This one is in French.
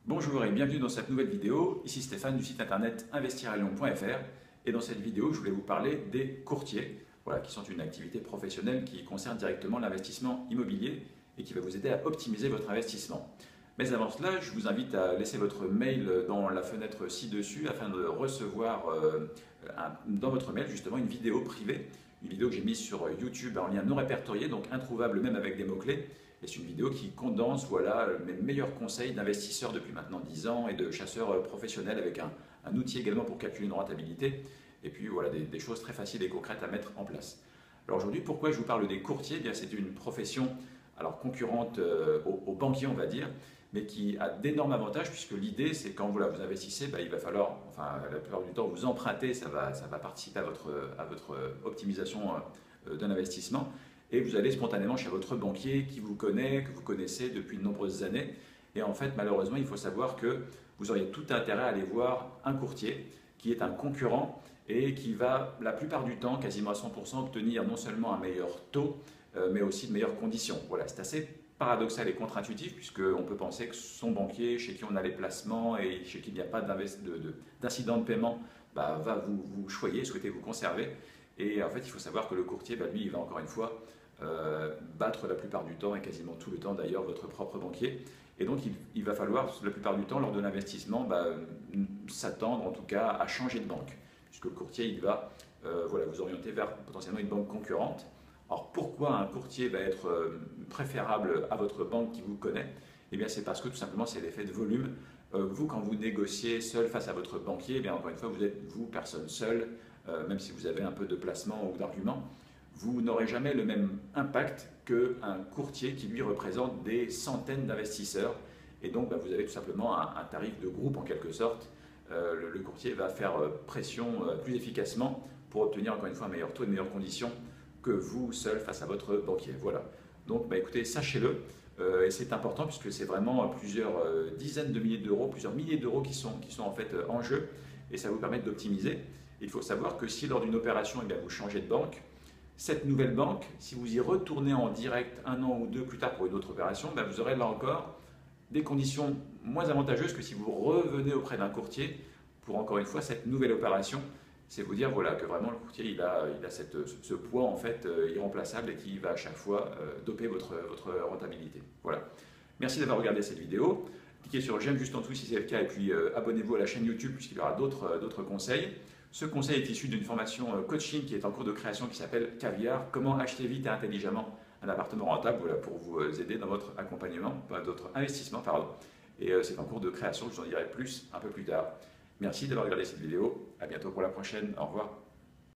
Bonjour et bienvenue dans cette nouvelle vidéo. Ici Stéphane du site internet investiralyon.fr et dans cette vidéo, je voulais vous parler des courtiers, voilà, qui sont une activité professionnelle qui concerne directement l'investissement immobilier et qui va vous aider à optimiser votre investissement. Mais avant cela, je vous invite à laisser votre mail dans la fenêtre ci-dessus afin de recevoir dans votre mail justement une vidéo privée, une vidéo que j'ai mise sur YouTube en lien non répertorié, donc introuvable même avec des mots-clés. Et c'est une vidéo qui condense voilà, mes meilleurs conseils d'investisseurs depuis maintenant 10 ans et de chasseurs professionnels avec un outil également pour calculer une rentabilité. Et puis voilà, des choses très faciles et concrètes à mettre en place. Alors aujourd'hui, pourquoi je vous parle des courtiers? Eh bien, c'est une profession alors, concurrente aux banquiers, on va dire, mais qui a d'énormes avantages puisque l'idée, c'est quand voilà, vous investissez, il va falloir, enfin la plupart du temps, vous emprunter, ça va participer à votre optimisation d'un investissement. Et vous allez spontanément chez votre banquier qui vous connaît, que vous connaissez depuis de nombreuses années. Et en fait, malheureusement, il faut savoir que vous auriez tout intérêt à aller voir un courtier qui est un concurrent et qui va, la plupart du temps, quasiment à 100%, obtenir non seulement un meilleur taux, mais aussi de meilleures conditions. Voilà, c'est assez paradoxal et contre-intuitif puisqu'on peut penser que son banquier, chez qui on a les placements et chez qui il n'y a pas d'incident de paiement, va vous choyer, souhaiter vous conserver. Et en fait, il faut savoir que le courtier, lui, il va encore une fois battre la plupart du temps et quasiment tout le temps d'ailleurs votre propre banquier. Et donc il va falloir la plupart du temps lors de l'investissement s'attendre en tout cas à changer de banque. Puisque le courtier il va voilà, vous orienter vers potentiellement une banque concurrente. Alors pourquoi un courtier va être préférable à votre banque qui vous connaît? Eh bien c'est parce que tout simplement c'est l'effet de volume. Vous quand vous négociez seul face à votre banquier, eh bien encore une fois vous êtes vous personne seule, même si vous avez un peu de placement ou d'argument. Vous n'aurez jamais le même impact qu'un courtier qui lui représente des centaines d'investisseurs. Et donc, vous avez tout simplement un tarif de groupe en quelque sorte. Le courtier va faire pression plus efficacement pour obtenir encore une fois un meilleur taux et de meilleures conditions que vous seul face à votre banquier. Voilà. Donc, écoutez, sachez-le. Et c'est important puisque c'est vraiment plusieurs dizaines de milliers d'euros, plusieurs milliers d'euros qui sont en fait en jeu. Et ça vous permet d'optimiser. Il faut savoir que si lors d'une opération, vous changez de banque, cette nouvelle banque, si vous y retournez en direct un an ou deux plus tard pour une autre opération, vous aurez là encore des conditions moins avantageuses que si vous revenez auprès d'un courtier pour encore une fois cette nouvelle opération. C'est vous dire voilà, que vraiment le courtier il a ce poids en fait irremplaçable et qui va à chaque fois doper votre rentabilité. Voilà. Merci d'avoir regardé cette vidéo. Cliquez sur j'aime juste en dessous si c'est le cas et puis abonnez-vous à la chaîne YouTube puisqu'il y aura d'autres conseils. Ce conseil est issu d'une formation coaching qui est en cours de création qui s'appelle Caviar. Comment acheter vite et intelligemment un appartement rentable, voilà, pour vous aider dans votre accompagnement, votre investissement, pardon. Et c'est en cours de création, je vous en dirai plus un peu plus tard. Merci d'avoir regardé cette vidéo. À bientôt pour la prochaine. Au revoir.